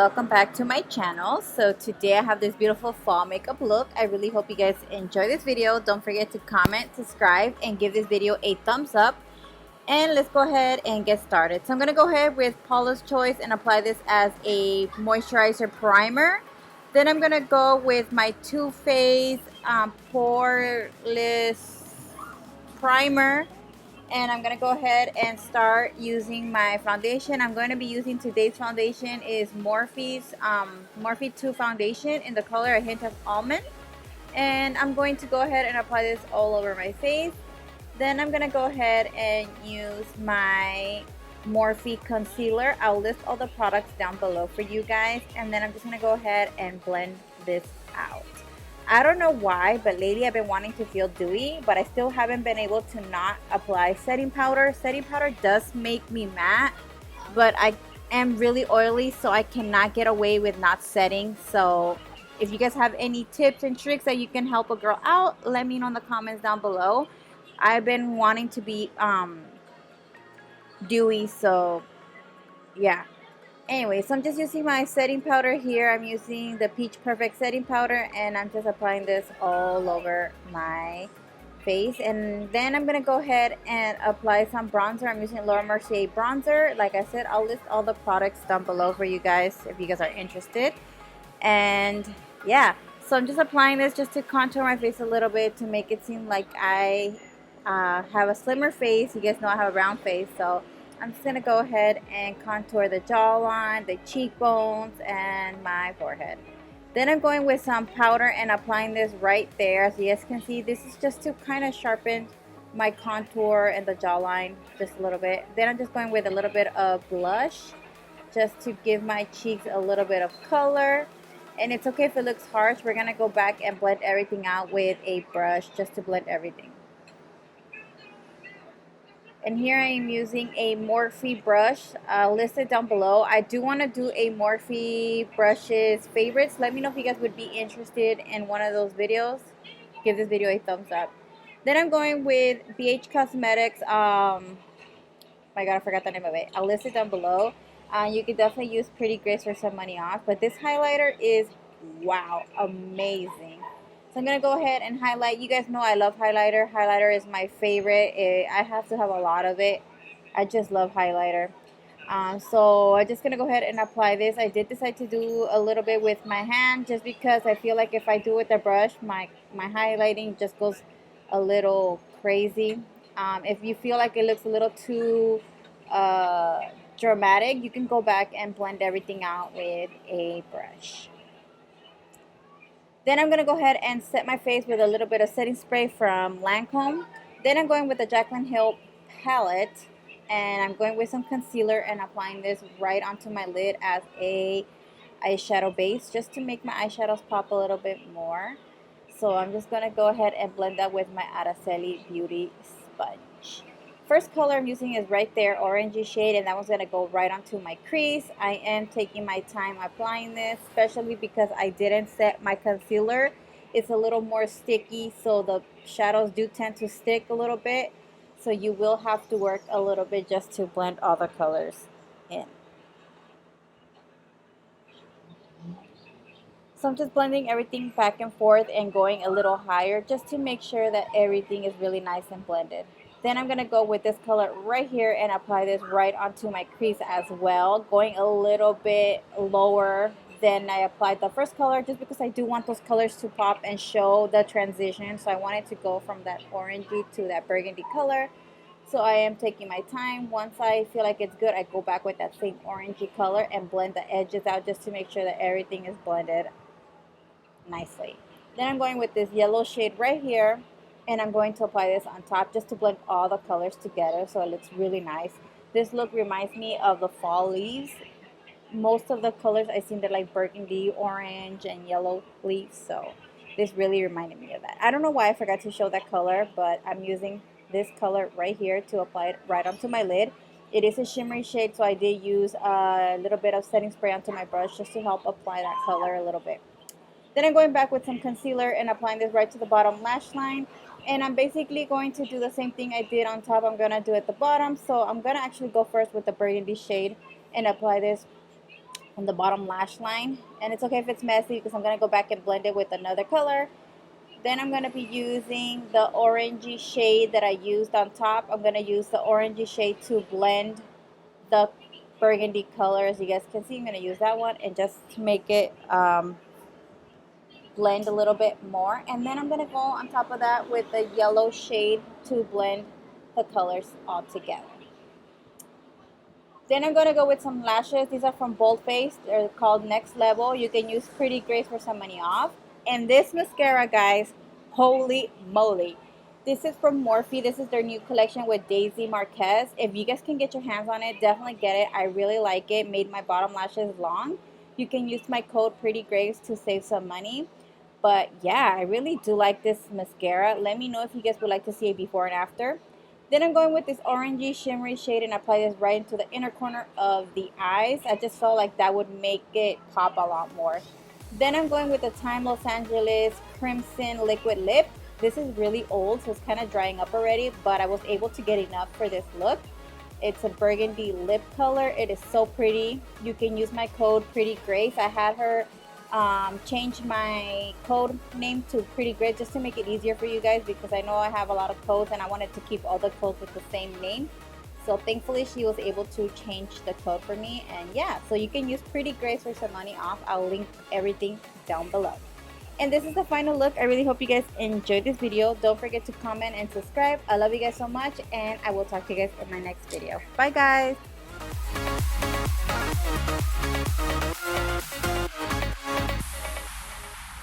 welcome back to my channel. So today I have this beautiful fall makeup look. I really hope you guys enjoy this video. Don't forget to comment, subscribe, and give this video a thumbs up. And let's go ahead and get started. So I'm going to go ahead with Paula's Choice and apply this as a moisturizer primer. Then I'm going to go with my Too Faced Poreless Primer. And I'm going to go ahead and start using my foundation. I'm going to be using today's foundation is Morphe's Morphe 2 foundation in the color A Hint of Almond. And I'm going to go ahead and apply this all over my face. Then I'm going to go ahead and use my Morphe concealer. I'll list all the products down below for you guys. And then I'm just going to go ahead and blend this out. I don't know why, but lately I've been wanting to feel dewy, but I still haven't been able to not apply setting powder. Setting powder does make me matte, but I am really oily, so I cannot get away with not setting. So if you guys have any tips and tricks that you can help a girl out, let me know in the comments down below. I've been wanting to be dewy, so yeah. Anyway, so I'm just using my setting powder here. I'm using the Peach Perfect setting powder, and I'm just applying this all over my face. And then I'm going to go ahead and apply some bronzer. I'm using Laura Mercier bronzer. Like I said, I'll list all the products down below for you guys if you guys are interested. And yeah, so I'm just applying this just to contour my face a little bit to make it seem like I have a slimmer face. You guys know I have a round face, so I'm just going to go ahead and contour the jawline, the cheekbones, and my forehead. Then I'm going with some powder and applying this right there. As you guys can see, this is just to kind of sharpen my contour and the jawline just a little bit. Then I'm just going with a little bit of blush just to give my cheeks a little bit of color. And it's okay if it looks harsh. We're going to go back and blend everything out with a brush just to blend everything. And here I am using a Morphe brush listed down below. I do want to do a Morphe brushes favorites. Let me know if you guys would be interested in one of those videos. Give this video a thumbs up. Then I'm going with GEEK Cosmetics. My God, I forgot the name of it. I'll list it down below. You can definitely use prettygrace for some money off. But this highlighter is, wow, amazing. So I'm going to go ahead and highlight. You guys know I love highlighter. Highlighter is my favorite. I have to have a lot of it. I just love highlighter. So I'm just going to go ahead and apply this. I did decide to do a little bit with my hand just because I feel like if I do it with a brush, my highlighting just goes a little crazy. If you feel like it looks a little too dramatic, you can go back and blend everything out with a brush. Then I'm going to go ahead and set my face with a little bit of setting spray from Lancome. Then I'm going with the Jaclyn Hill palette. And I'm going with some concealer and applying this right onto my lid as a eyeshadow base. Just to make my eyeshadows pop a little bit more. So I'm just going to go ahead and blend that with my Araceli Beauty sponge. First color I'm using is right there, orangey shade, and that one's going to go right onto my crease. I am taking my time applying this, especially because I didn't set my concealer. It's a little more sticky, so the shadows do tend to stick a little bit. So you will have to work a little bit just to blend all the colors in. So I'm just blending everything back and forth and going a little higher just to make sure that everything is really nice and blended. Then I'm going to go with this color right here and apply this right onto my crease as well, going a little bit lower than I applied the first color just because I do want those colors to pop and show the transition. So I wanted to go from that orangey to that burgundy color. So I am taking my time. Once I feel like it's good, I go back with that same orangey color and blend the edges out just to make sure that everything is blended nicely. Then I'm going with this yellow shade right here, and I'm going to apply this on top just to blend all the colors together so it looks really nice. This look reminds me of the fall leaves. Most of the colors I seen, they're like burgundy, orange, and yellow leaves, so this really reminded me of that. I don't know why I forgot to show that color, but I'm using this color right here to apply it right onto my lid. It is a shimmery shade, so I did use a little bit of setting spray onto my brush just to help apply that color a little bit. Then I'm going back with some concealer and applying this right to the bottom lash line. And I'm basically going to do the same thing I did on top. I'm going to do at the bottom. So I'm going to actually go first with the burgundy shade and apply this on the bottom lash line. And it's okay if it's messy because I'm going to go back and blend it with another color. Then I'm going to be using the orangey shade that I used on top. I'm going to use the orangey shade to blend the burgundy color. As you guys can see, I'm going to use that one and just to make it blend a little bit more. And then I'm going to go on top of that with the yellow shade to blend the colors all together. Then I'm going to go with some lashes. These are from Bold Face. They're called Next Level. You can use Pretty Grace for some money off. And this mascara, guys, holy moly. This is from Morphe. This is their new collection with Daisy Marquez. If you guys can get your hands on it, definitely get it. I really like it. Made my bottom lashes long. You can use my code PrettyGrace to save some money. But yeah, I really do like this mascara. Let me know if you guys would like to see it before and after. Then I'm going with this orangey shimmery shade and apply this right into the inner corner of the eyes. I just felt like that would make it pop a lot more. Then I'm going with the Time Los Angeles Crimson Liquid Lip. This is really old, so it's kind of drying up already, but I was able to get enough for this look. It's a burgundy lip color. It is so pretty. You can use my code PrettyGrace. I had her change my code name to PrettyGrace just to make it easier for you guys, because I know I have a lot of codes and I wanted to keep all the codes with the same name. So thankfully she was able to change the code for me. And yeah, so you can use PrettyGrace for some money off. I'll link everything down below. And this is the final look. I really hope you guys enjoyed this video. Don't forget to comment and subscribe. I love you guys so much, and I will talk to you guys in my next video. Bye guys.